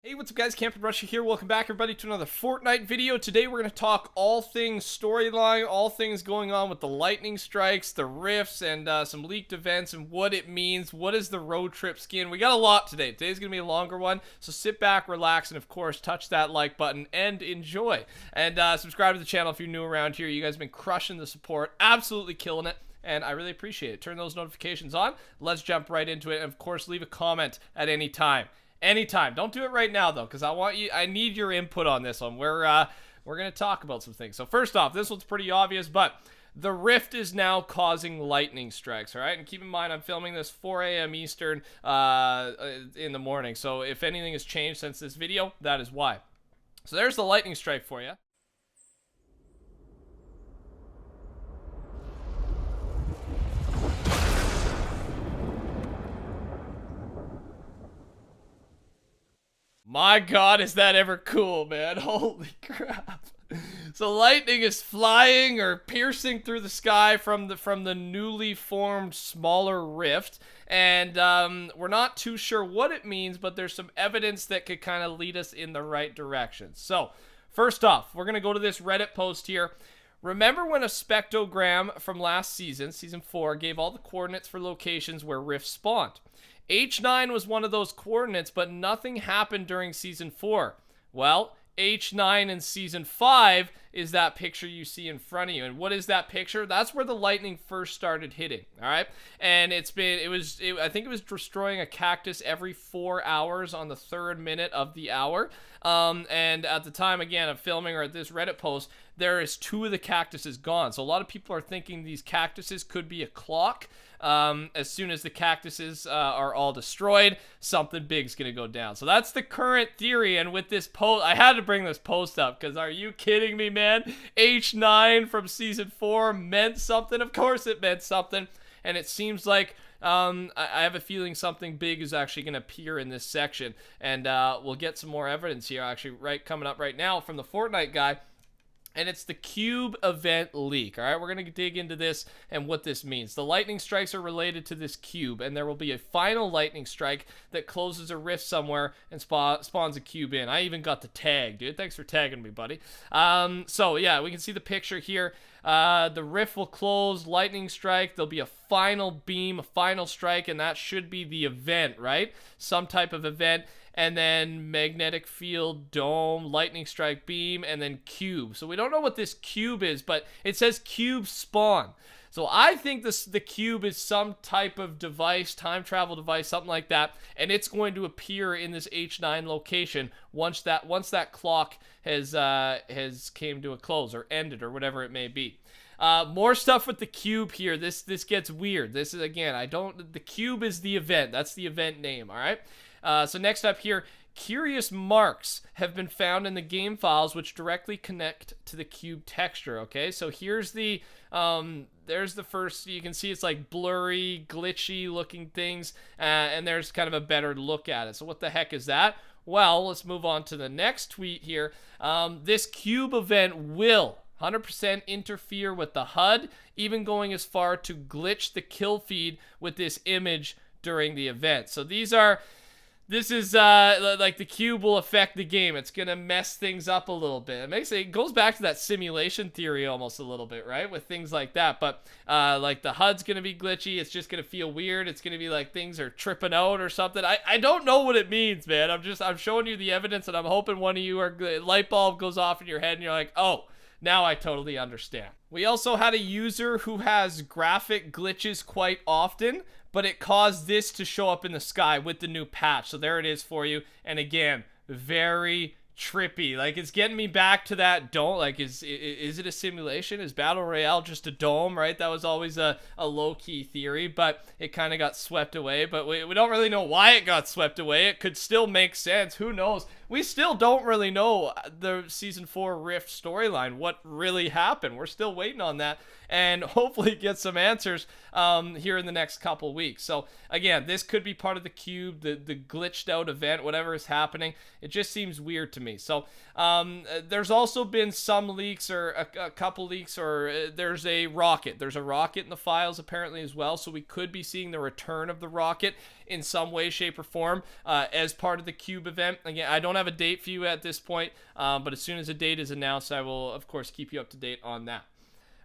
Hey, what's up guys, TheCampingRusher here. Welcome back everybody to another Fortnite video. Today we're going to talk all things storyline, all things going on with the lightning strikes, the rifts, and some leaked events and what it means. What is the road trip skin? We got a lot today. Today's going to be a longer one, so sit back, relax, and of course touch that like button and enjoy. And subscribe to the channel if you're new around here. You guys have been crushing the support, absolutely killing it. And I really appreciate it. Turn those notifications on. Let's jump right into it. And of course, leave a comment at any time. Anytime. Don't do it right now though, because I need your input on this one. We're gonna talk about some things. So first off, this one's pretty obvious, but the rift is now causing lightning strikes. All right, and keep in mind I'm filming this 4 a.m. Eastern in the morning. So if anything has changed since this video, that is why. So there's the lightning strike for you. My God, is that ever cool, man? Holy crap. So lightning is flying or piercing through the sky from the newly formed smaller rift, and we're not too sure what it means, but there's some evidence that could kind of lead us in the right direction. So first off, we're gonna go to this Reddit post here. Remember when a spectrogram from last season, season 4, gave all the coordinates for locations where rifts spawned? H9 was one of those coordinates, but nothing happened during season 4. Well, H9 in season 5 is that picture you see in front of you. And what is that picture? That's where the lightning first started hitting, all right? And I think it was destroying a cactus every 4 hours on the 3rd minute of the hour. And at the time, again, of filming or at this Reddit post, there is 2 of the cactuses gone. So a lot of people are thinking these cactuses could be a clock. As soon as the cactuses are all destroyed, something big's gonna go down. So that's the current theory. And with this post, I had to bring this post up because are you kidding me, man? H9 from season 4 meant something. Of course it meant something. And it seems like I have a feeling something big is actually going to appear in this section. And we'll get some more evidence here, actually, coming up right now from the Fortnite guy. And it's the cube event leak. All right, we're going to dig into this and what this means. The lightning strikes are related to this cube, and there will be a final lightning strike that closes a rift somewhere and spawns a cube in. I even got the tag, dude. Thanks for tagging me, buddy. So yeah, we can see the picture here. The rift will close, lightning strike. There'll be a final beam, a final strike, and that should be the event, right? Some type of event. And then magnetic field, dome, lightning strike, beam, and then cube. So we don't know what this cube is, but it says cube spawn. So I think the cube is some type of device, time travel device, something like that, and it's going to appear in this H9 location once that clock has came to a close or ended or whatever it may be. More stuff with the cube here. This gets weird. This is, again, the cube is the event. That's the event name, all right? So next up here, curious marks have been found in the game files which directly connect to the cube texture, okay? So here's the, there's the first, you can see it's like blurry, glitchy looking things, and there's kind of a better look at it. So what the heck is that? Well, let's move on to the next tweet here. This cube event will 100% interfere with the HUD, even going as far to glitch the kill feed with this image during the event. So this is like the cube will affect the game. It's gonna mess things up a little bit. It goes back to that simulation theory almost a little bit, right? With things like that. But like the HUD's gonna be glitchy. It's just gonna feel weird. It's gonna be like things are tripping out or something. I don't know what it means, man. I'm showing you the evidence, and I'm hoping one of you light bulb goes off in your head, and you're like, oh. Now I totally understand. We also had a user who has graphic glitches quite often, but it caused this to show up in the sky with the new patch. So there it is for you. And again, very trippy. Like, it's getting me back to that dome. Like, is it a simulation? Is Battle Royale just a dome, right? That was always a low-key theory, but it kind of got swept away. But we don't really know why it got swept away. It could still make sense. Who knows? We still don't really know the Season 4 Rift storyline, what really happened. We're still waiting on that, and hopefully get some answers here in the next couple weeks. So, again, this could be part of the cube, the glitched out event, whatever is happening. It just seems weird to me. me. So there's also been some leaks, or a couple leaks, or there's a rocket. There's a rocket in the files apparently as well, so we could be seeing the return of the rocket in some way, shape, or form as part of the Cube event. Again, I don't have a date for you at this point, but as soon as a date is announced, I will, of course, keep you up to date on that.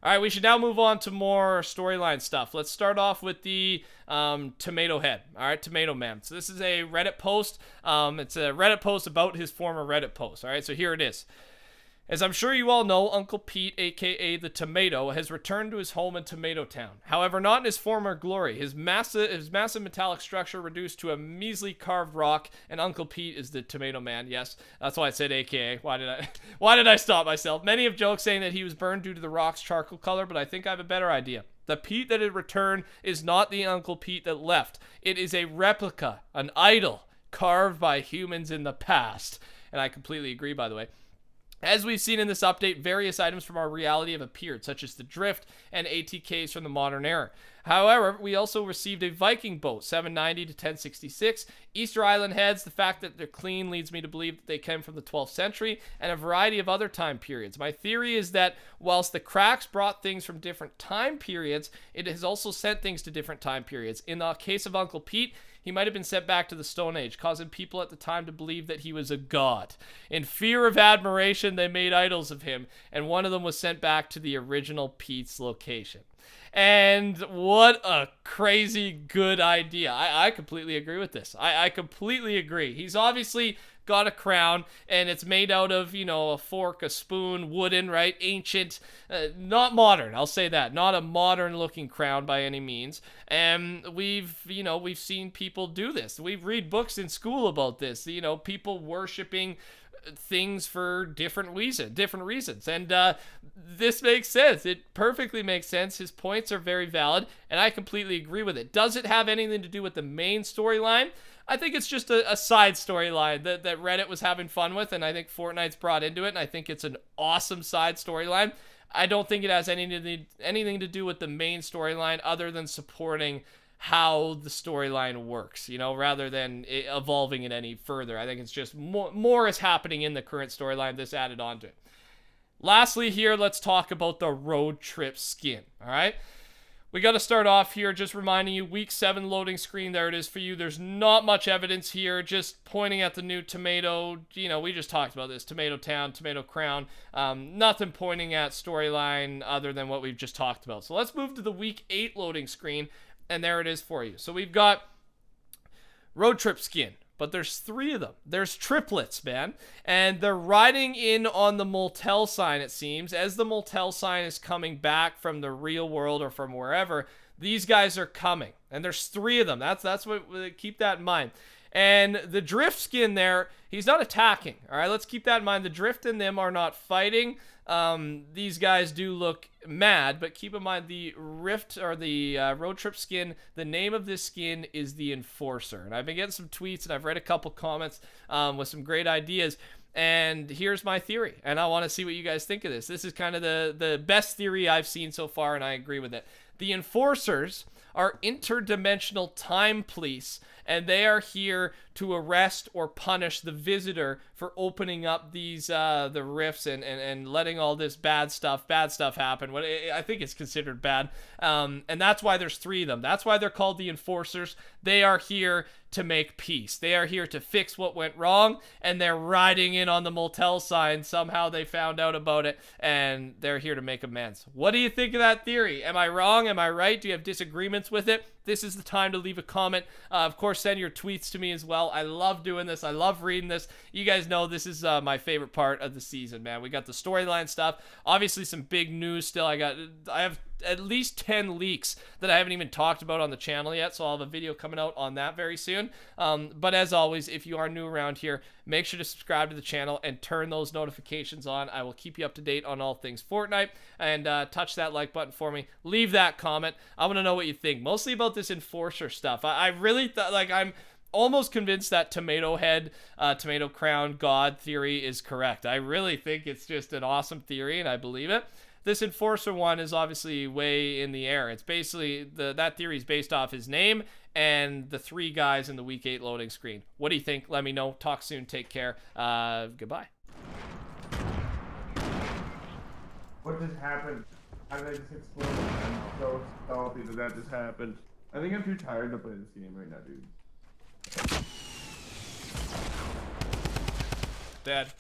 All right, we should now move on to more storyline stuff. Let's start off with the Tomato Head. All right, Tomato Man. So this is a Reddit post. It's a Reddit post about his former Reddit post. All right, so here it is. As I'm sure you all know, Uncle Pete, aka the Tomato, has returned to his home in Tomato Town. However, not in his former glory. His massive metallic structure reduced to a measly carved rock, and Uncle Pete is the Tomato Man. Yes, that's why I said aka. Why did I stop myself? Many have joked saying that he was burned due to the rock's charcoal color, but I think I have a better idea. The Pete that had returned is not the Uncle Pete that left. It is a replica, an idol, carved by humans in the past. And I completely agree, by the way. As we've seen in this update, various items from our reality have appeared, such as the Drift and ATKs from the modern era. However, we also received a Viking boat, 790 to 1066, Easter Island heads. The fact that they're clean leads me to believe that they came from the 12th century, and a variety of other time periods. My theory is that whilst the cracks brought things from different time periods, it has also sent things to different time periods. In the case of Uncle Pete, he might have been sent back to the Stone Age, causing people at the time to believe that he was a god. In fear of admiration, they made idols of him, and one of them was sent back to the original Pete's location. And what a crazy good idea. I completely agree with this. I completely agree. He's obviously got a crown, and it's made out of, a fork, a spoon, wooden, right? Ancient, not modern, I'll say that. Not a modern looking crown by any means. And we've seen people do this. We read books in school about this, people worshiping things for different reasons. And this makes sense. It perfectly makes sense. His points are very valid, and I completely agree with it. Does it have anything to do with the main storyline? I think it's just a side storyline that Reddit was having fun with, and I think Fortnite's brought into it, and I think it's an awesome side storyline. I don't think it has anything to do with the main storyline other than supporting how the storyline works, rather than evolving it any further. I think it's just more is happening in the current storyline. This added on to it. Lastly here, let's talk about the road trip skin, all right? We got to start off here just reminding you, week 7 loading screen, there it is for you. There's not much evidence here, just pointing at the new Tomato. We just talked about this, Tomato Town, Tomato Crown. Nothing pointing at storyline other than what we've just talked about. So let's move to the week 8 loading screen, and there it is for you. So we've got road trip skin, but there's 3 of them. There's triplets, man. And they're riding in on the Moltel sign, it seems. As the Moltel sign is coming back from the real world or from wherever, these guys are coming. And there's 3 of them. That's what, keep that in mind. And the Drift skin there, he's not attacking. All right, let's keep that in mind. The Drift and them are not fighting. These guys do look mad, but keep in mind the Rift or the road trip skin, the name of this skin is the Enforcer. And I've been getting some tweets and I've read a couple comments with some great ideas. And here's my theory, and I want to see what you guys think of this. This is kind of the best theory I've seen so far, and I agree with it. The Enforcers are interdimensional time police, and they are here to arrest or punish the visitor for opening up these the rifts and letting all this bad stuff happen. What I think it's considered bad, and that's why there's 3 of them. That's why they're called the Enforcers. They are here to make peace. They are here to fix what went wrong, and they're riding in on the Moltel sign. Somehow they found out about it, and they're here to make amends. What do you think of that theory? Am I wrong? Am I right? Do you have disagreements with it? This is the time to leave a comment. Of course, send your tweets to me as well. I love doing this. I love reading this. You guys know this is my favorite part of the season, man. We got the storyline stuff. Obviously, some big news still. I have at least 10 leaks that I haven't even talked about on the channel yet, so I'll have a video coming out on that very soon. But as always, if you are new around here, make sure to subscribe to the channel and turn those notifications on. I will keep you up to date on all things Fortnite, and touch that like button for me. Leave that comment. I want to know what you think, mostly about this Enforcer stuff. I really I'm almost convinced that Tomato Head, Tomato Crown God theory is correct. I really think it's just an awesome theory, and I believe it. This Enforcer one is obviously way in the air. It's basically, that theory is based off his name and the 3 guys in the week 8 loading screen. What do you think? Let me know. Talk soon. Take care. Goodbye. What just happened? How did I just explode? I'm so salty that just happened. I think I'm too tired to play this game right now, dude. Dead.